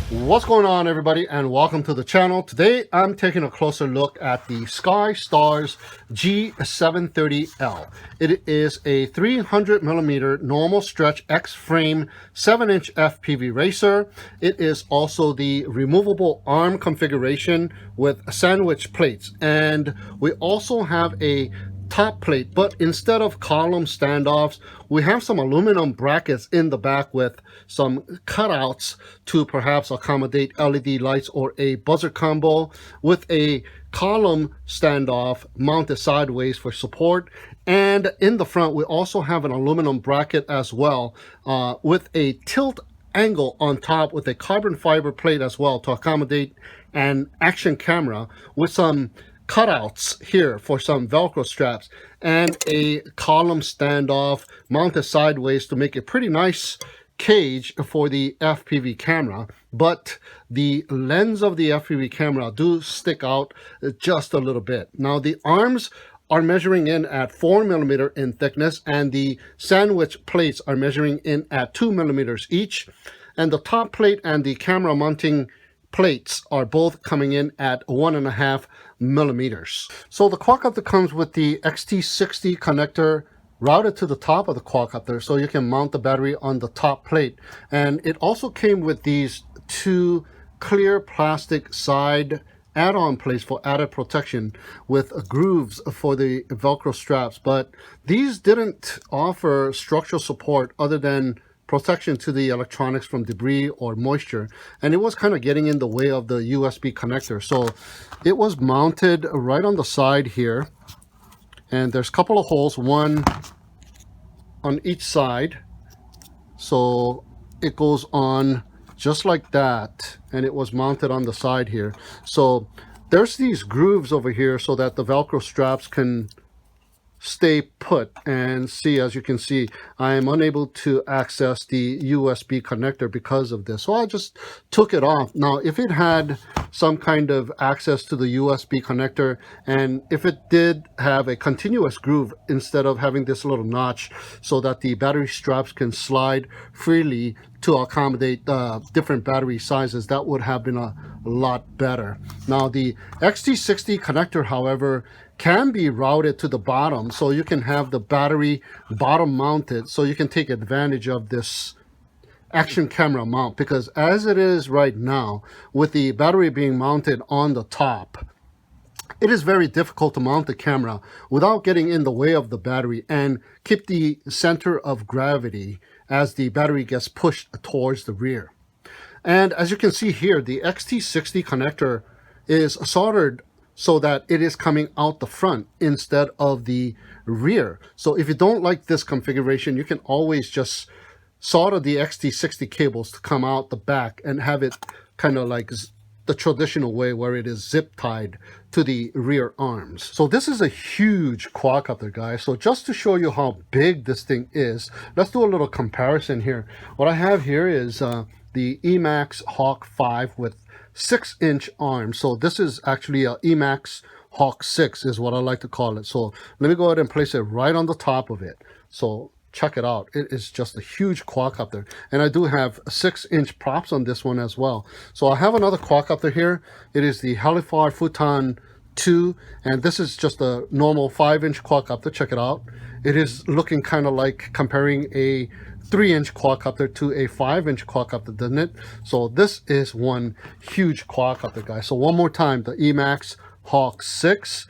What's going on, everybody, and welcome to the channel. Today I'm taking a closer look at the SKYSTARS G730L. It is a 300mm normal stretch X-frame 7-inch FPV racer. It is also the removable arm configuration with sandwich plates, and we also have a top plate, but instead of column standoffs, we have some aluminum brackets in the back with some cutouts to perhaps accommodate LED lights or a buzzer combo, with a column standoff mounted sideways for support. And in the front, we also have an aluminum bracket as well, with a tilt angle on top with a carbon fiber plate as well to accommodate an action camera, with some cutouts here for some Velcro straps, and a column standoff mounted sideways to make a pretty nice cage for the FPV camera. But the lens of the FPV camera do stick out just a little bit. Now the arms are measuring in at 4mm in thickness, and the sandwich plates are measuring in at 2mm each, and the top plate and the camera mounting plates are both coming in at 1.5mm. So the quadcopter comes with the XT60 connector routed to the top of the quadcopter, so you can mount the battery on the top plate. And it also came with these two clear plastic side add-on plates for added protection with grooves for the Velcro straps, but these didn't offer structural support other than protection to the electronics from debris or moisture, and it was kind of getting in the way of the USB connector. So it was mounted right on the side here, and there's a couple of holes, one on each side, so it goes on just like that, and it was mounted on the side here. So there's these grooves over here so that the Velcro straps can stay put. And see, as you can see, I am unable to access the USB connector because of this, so I just took it off. Now if it had some kind of access to the USB connector, and if it did have a continuous groove instead of having this little notch so that the battery straps can slide freely to accommodate different battery sizes, that would have been a lot better. Now the XT60 connector, however, can be routed to the bottom, so you can have the battery bottom mounted, so you can take advantage of this action camera mount, because as it is right now, with the battery being mounted on the top, it is very difficult to mount the camera without getting in the way of the battery and keep the center of gravity as the battery gets pushed towards the rear. And as you can see here, the XT60 connector is soldered so that it is coming out the front instead of the rear. So if you don't like this configuration, you can always just solder the XT60 cables to come out the back and have it kind of like the traditional way, where it is zip tied to the rear arms. So this is a huge quadcopter, guys. So just to show you how big this thing is, let's do a little comparison here. What I have here is the Emax Hawk 5 with 6-inch arms. So this is actually a Emax Hawk 6 is what I like to call it. So let me go ahead and place it right on the top of it. So check it out. It is just a huge quadcopter, and I do have 6-inch props on this one as well. So I have another quadcopter here. It is the Helifar Futon 2, and this is just a normal 5-inch quadcopter. Check it out. It is looking kind of like comparing a 3-inch quadcopter to a 5-inch quadcopter, doesn't it? So this is one huge quadcopter, guys. So one more time, the Emax Hawk 6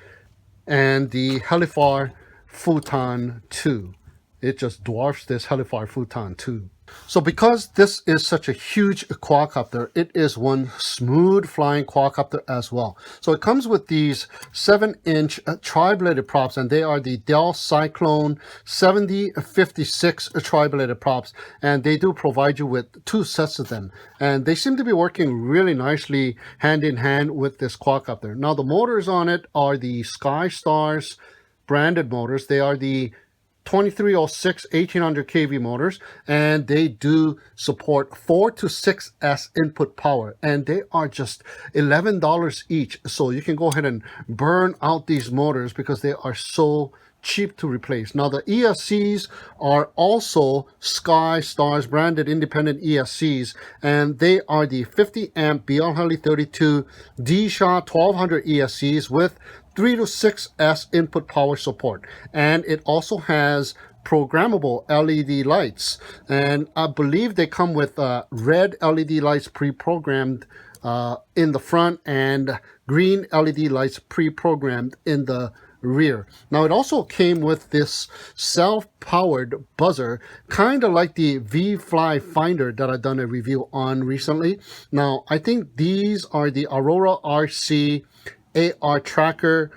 and the Helifar Futon 2. It just dwarfs this Helifar Futon 2. So because this is such a huge quadcopter, it is one smooth flying quadcopter as well. So it comes with these 7-inch tri-bladed props, and they are the Dell Cyclone 7056 tri-bladed props, and they do provide you with 2 sets of them, and they seem to be working really nicely hand in hand with this quadcopter. Now the motors on it are the SKYSTARS branded motors. They are the 2306 1800 kV motors, and they do support 4 to 6S input power, and they are just $11 each. So you can go ahead and burn out these motors because they are so cheap to replace. Now the ESCs are also SKYSTARS branded independent ESCs, and they are the 50 amp BL32 D-Shot 1200 ESCs with 3 to 6S input power support, and it also has programmable LED lights, and I believe they come with red LED lights pre-programmed in the front and green LED lights pre-programmed in the rear. Now it also came with this self-powered buzzer, kind of like the V-Fly Finder that I've done a review on recently. Now I think these are the Aurora RC AR tracker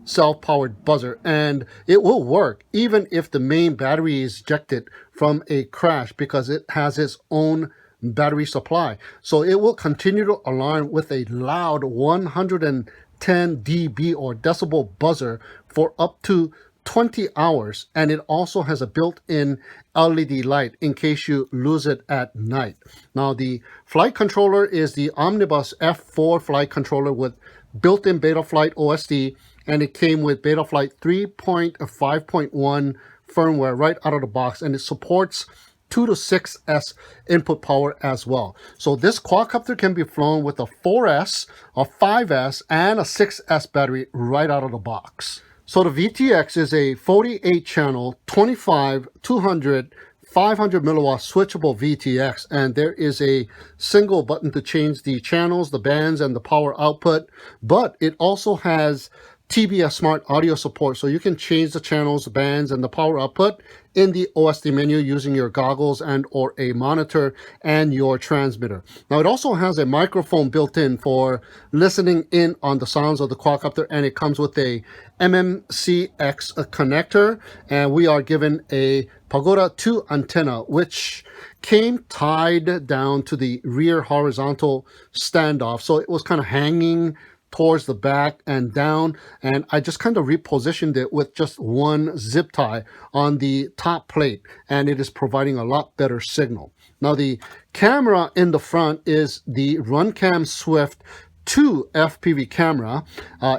self-powered buzzer, and it will work even if the main battery is ejected from a crash because it has its own battery supply. So it will continue to alarm with a loud 110 dB or decibel buzzer for up to 20 hours, and it also has a built-in LED light in case you lose it at night. Now the flight controller is the Omnibus F4 flight controller with built-in Betaflight OSD, and it came with Betaflight 3.5.1 firmware right out of the box, and it supports 2 to 6S input power as well. So this quadcopter can be flown with a 4S, a 5S, and a 6S battery right out of the box. So the VTX is a 48 channel, 25, 200, 500 milliwatt switchable VTX, and there is a single button to change the channels, the bands, and the power output, but it also has TBS Smart Audio support, so you can change the channels, the bands, and the power output in the OSD menu using your goggles and or a monitor and your transmitter. Now it also has a microphone built in for listening in on the sounds of the quadcopter, and it comes with a MMCX connector, and we are given a Pagoda 2 antenna, which came tied down to the rear horizontal standoff, so it was kind of hanging towards the back and down, and I just kind of repositioned it with just one zip tie on the top plate, and it is providing a lot better signal. Now the camera in the front is the Runcam Swift 2 FPV camera.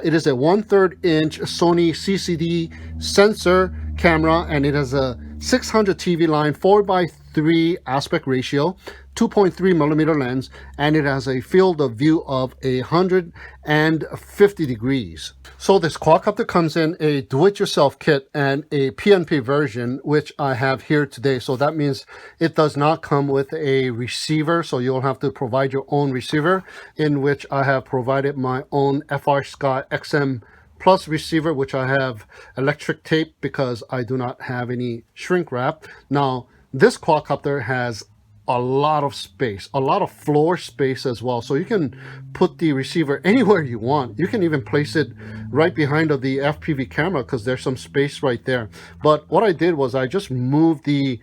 It is a 1/3 inch Sony CCD sensor camera, and it has a 600 TV line 4:3 aspect ratio, 2.3 millimeter lens, and it has a field of view of 150 degrees. So this quadcopter comes in a do-it-yourself kit and a PNP version, which I have here today. So that means it does not come with a receiver, so you'll have to provide your own receiver, in which I have provided my own FrSky XM Plus receiver, which I have electric tape because I do not have any shrink wrap. Now this quadcopter has a lot of space, a lot of floor space as well, so you can put the receiver anywhere you want. You can even place it right behind of the FPV camera because there's some space right there. But what I did was I just moved the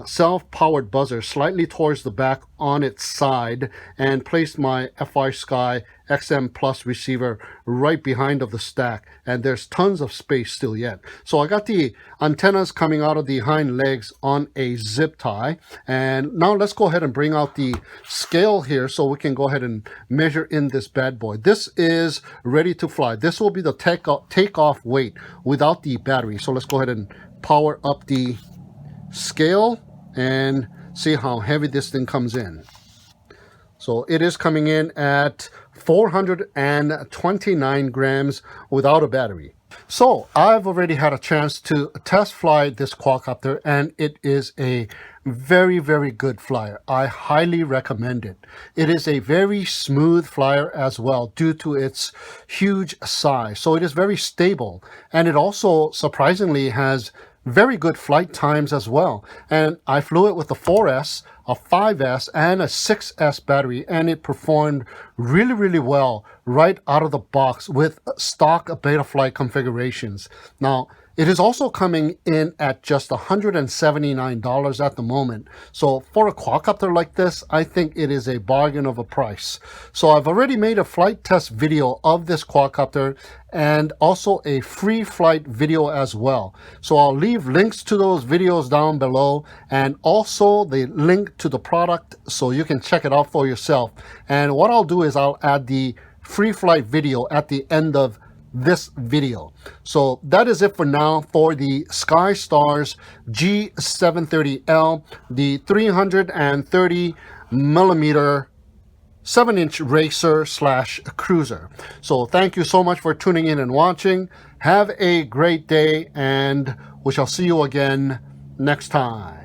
self-powered buzzer slightly towards the back on its side and placed my FrSky XM Plus receiver right behind of the stack, and there's tons of space still yet. So I got the antennas coming out of the hind legs on a zip tie, and now let's go ahead and bring out the scale here so we can go ahead and measure in this bad boy. This is ready to fly. This will be the takeoff weight without the battery. So let's go ahead and power up the scale and see how heavy this thing comes in. So it is coming in at 429 grams without a battery. So I've already had a chance to test fly this quadcopter, and it is a very, very good flyer. I highly recommend it. It is a very smooth flyer as well due to its huge size. So it is very stable, and it also surprisingly has very good flight times as well. And I flew it with a 4S, a 5S, and a 6S battery, and it performed really, really well right out of the box with stock Betaflight configurations. Now, it is also coming in at just $179 at the moment. So for a quadcopter like this, I think it is a bargain of a price. So I've already made a flight test video of this quadcopter and also a free flight video as well. So I'll leave links to those videos down below, and also the link to the product so you can check it out for yourself. And what I'll do is I'll add the free flight video at the end of this video. So that is it for now for the SKYSTARS G730L, the 330 millimeter 7-inch racer / cruiser. So thank you so much for tuning in and watching. Have a great day, and we shall see you again next time.